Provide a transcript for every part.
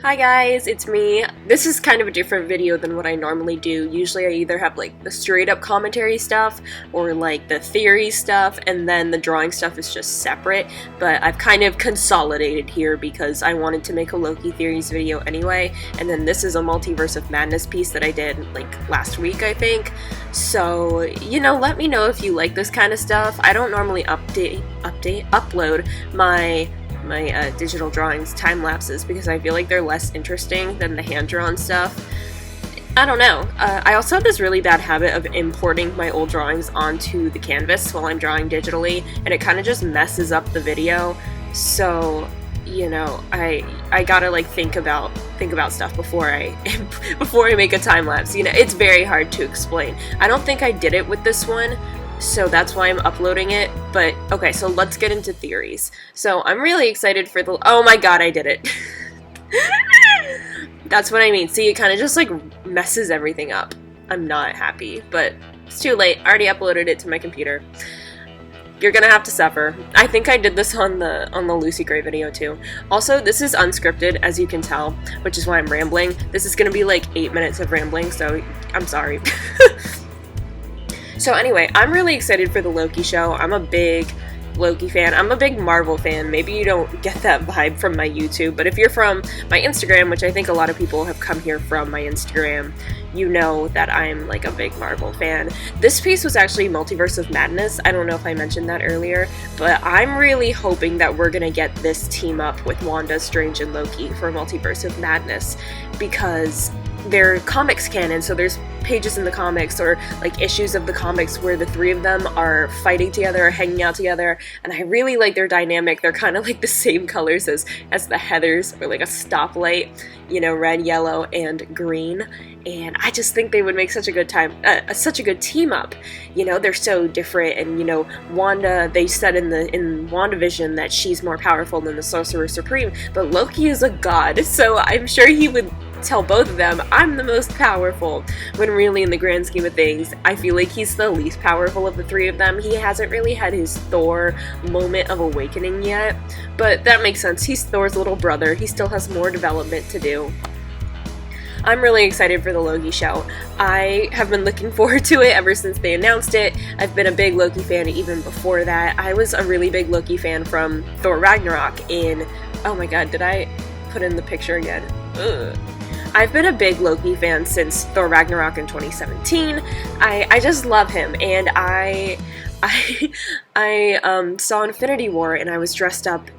Hi guys, it's me. This is kind of a different video than what I normally do. Usually I either have like the straight up commentary stuff or like the theory stuff, and then the drawing stuff is just separate, but I've kind of consolidated here because I wanted to make a Loki theories video anyway, and then this is a Multiverse of Madness piece that I did like last week, I think. So, you know, let me know if you like this kind of stuff. I don't normally upload my digital drawings time lapses because I feel like they're less interesting than the hand-drawn stuff. I don't know. I also have this really bad habit of importing my old drawings onto the canvas while I'm drawing digitally, and it kind of just messes up the video. So, you know, I gotta like think about stuff before I make a time lapse. You know, it's very hard to explain. I don't think I did it with this one, so that's why I'm uploading it. But okay, so let's get into theories. So I'm really excited for the— oh my god, I did it. That's what I mean. See, it kind of just like messes everything up. I'm not happy, but it's too late. I already uploaded it to my computer. You're gonna have to suffer. I think I did this on the Lucy Gray video too. Also, this is unscripted, as you can tell, which is why I'm rambling. This is gonna be like 8 minutes of rambling, so I'm sorry. So anyway, I'm really excited for the Loki show. I'm a big Loki fan. I'm a big Marvel fan. Maybe you don't get that vibe from my YouTube, but if you're from my Instagram, which I think a lot of people have come here from my Instagram, you know that I'm like a big Marvel fan. This piece was actually Multiverse of Madness. I don't know if I mentioned that earlier, but I'm really hoping that we're gonna get this team up with Wanda, Strange, and Loki for Multiverse of Madness, because they're comics canon, so there's pages in the comics or like issues of the comics where the three of them are fighting together or hanging out together, and I really like their dynamic. They're kind of like the same colors as the Heathers, or like a stoplight, you know, red, yellow, and green, and I just think they would make such a good such a good team up. You know, they're so different, and you know, Wanda, they said in WandaVision that she's more powerful than the Sorcerer Supreme, but Loki is a god, so I'm sure he would tell both of them, I'm the most powerful, when really in the grand scheme of things, I feel like he's the least powerful of the three of them. He hasn't really had his Thor moment of awakening yet, but that makes sense. He's Thor's little brother. He still has more development to do. I'm really excited for the Loki show. I have been looking forward to it ever since they announced it. I've been a big Loki fan even before that. I was a really big Loki fan from Thor Ragnarok in— oh my god, did I put in the picture again? Ugh. I've been a big Loki fan since Thor Ragnarok in 2017. I just love him, and I saw Infinity War, and I was dressed up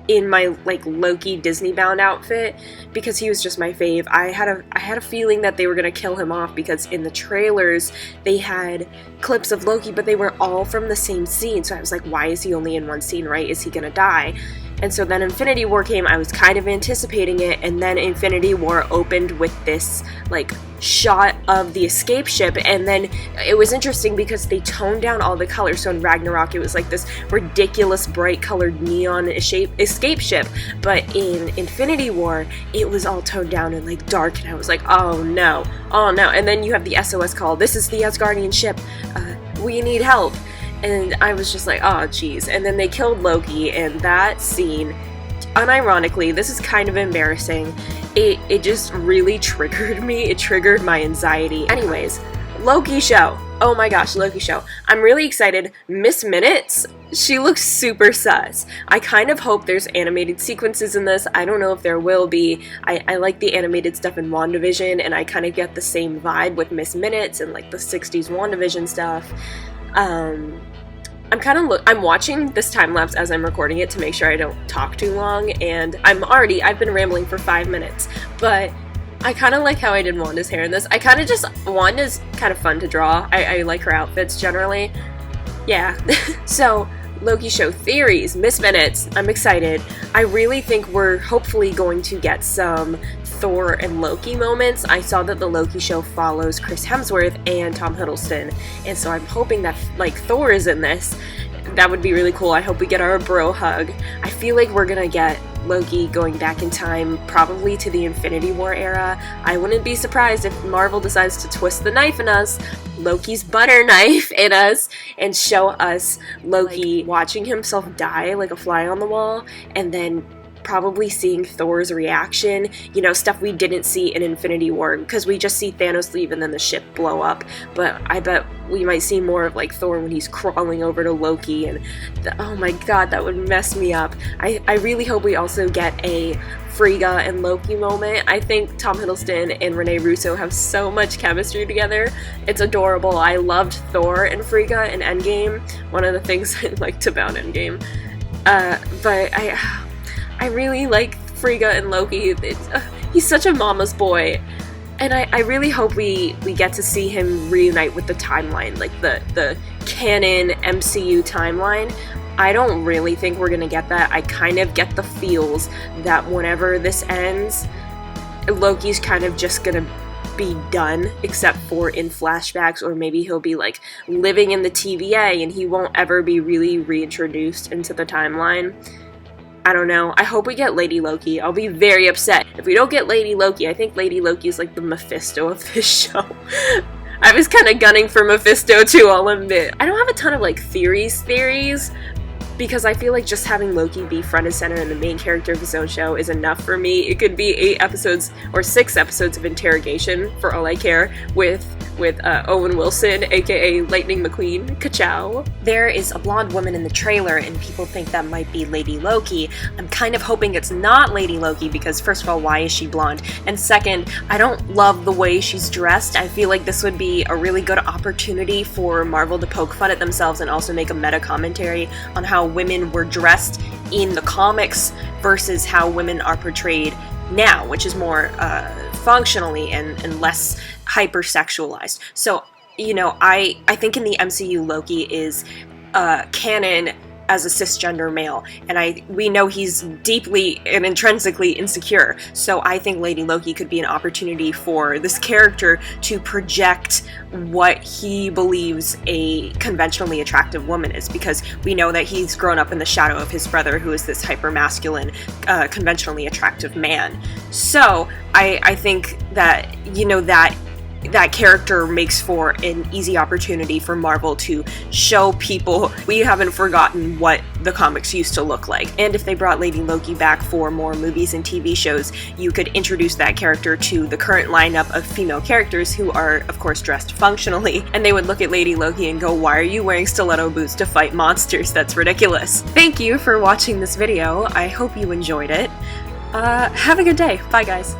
in my like Loki Disney bound outfit because he was just my fave. I had a feeling that they were gonna kill him off because in the trailers they had clips of Loki, but they were all from the same scene, so I was like, why is he only in one scene, right? Is he gonna die? And so then Infinity War came, I was kind of anticipating it, and then Infinity War opened with this, like, shot of the escape ship, and then it was interesting because they toned down all the colors. So in Ragnarok, it was like this ridiculous bright colored neon escape ship, but in Infinity War, it was all toned down and, like, dark, and I was like, oh no, and then you have the SOS call, this is the Asgardian ship, we need help. And I was just like, oh geez. And then they killed Loki, and that scene, unironically, this is kind of embarrassing, it just really triggered me. It triggered my anxiety. Anyways, Loki show. Oh my gosh, Loki show. I'm really excited. Miss Minutes, she looks super sus. I kind of hope there's animated sequences in this. I don't know if there will be. I like the animated stuff in WandaVision, and I kind of get the same vibe with Miss Minutes and like the 60s WandaVision stuff. I'm watching this time lapse as I'm recording it to make sure I don't talk too long, and I've been rambling for 5 minutes, but I kind of like how I did Wanda's hair in this. Wanda's kind of fun to draw. I like her outfits generally. Yeah. So, Loki show theories, Miss Minutes, I'm excited. I really think we're hopefully going to get some Thor and Loki moments. I saw that the Loki show follows Chris Hemsworth and Tom Hiddleston, and so I'm hoping that like Thor is in this. That would be really cool. I hope we get our bro hug. I feel like we're gonna get Loki going back in time, probably to the Infinity War era. I wouldn't be surprised if Marvel decides to twist the knife in us, Loki's butter knife in us, and show us Loki watching himself die like a fly on the wall, and then probably seeing Thor's reaction, you know, stuff we didn't see in Infinity War, because we just see Thanos leave and then the ship blow up, but I bet we might see more of like Thor when he's crawling over to Loki, and oh my god, that would mess me up. I really hope we also get a Frigga and Loki moment. I think Tom Hiddleston and Rene Russo have so much chemistry together. It's adorable. I loved Thor and Frigga in Endgame, one of the things I liked about Endgame. But I really like Frigga and Loki. He's such a mama's boy. And I really hope we get to see him reunite with the timeline, like the canon MCU timeline. I don't really think we're gonna get that. I kind of get the feels that whenever this ends, Loki's kind of just gonna be done, except for in flashbacks, or maybe he'll be like living in the TVA and he won't ever be really reintroduced into the timeline. I don't know. I hope we get Lady Loki. I'll be very upset if we don't get Lady Loki. I think Lady Loki is like the Mephisto of this show. I was kind of gunning for Mephisto too, I'll admit. I don't have a ton of like theories, because I feel like just having Loki be front and center and the main character of his own show is enough for me. It could be 8 episodes or 6 episodes of interrogation for all I care with Owen Wilson, aka Lightning McQueen. Ka-chow. There is a blonde woman in the trailer and people think that might be Lady Loki. I'm kind of hoping it's not Lady Loki because first of all, why is she blonde? And second, I don't love the way she's dressed. I feel like this would be a really good opportunity for Marvel to poke fun at themselves and also make a meta commentary on how women were dressed in the comics versus how women are portrayed now, which is more functionally and less hypersexualized. So, you know, I think in the MCU, Loki is canon as a cisgender male, and we know he's deeply and intrinsically insecure, so I think Lady Loki could be an opportunity for this character to project what he believes a conventionally attractive woman is, because we know that he's grown up in the shadow of his brother, who is this hyper-masculine, conventionally attractive man. So I think that, you know, that character makes for an easy opportunity for Marvel to show people we haven't forgotten what the comics used to look like. And if they brought Lady Loki back for more movies and TV shows, you could introduce that character to the current lineup of female characters who are, of course, dressed functionally, and they would look at Lady Loki and go, why are you wearing stiletto boots to fight monsters? That's ridiculous. Thank you for watching this video. I hope you enjoyed it. Have a good day. Bye, guys.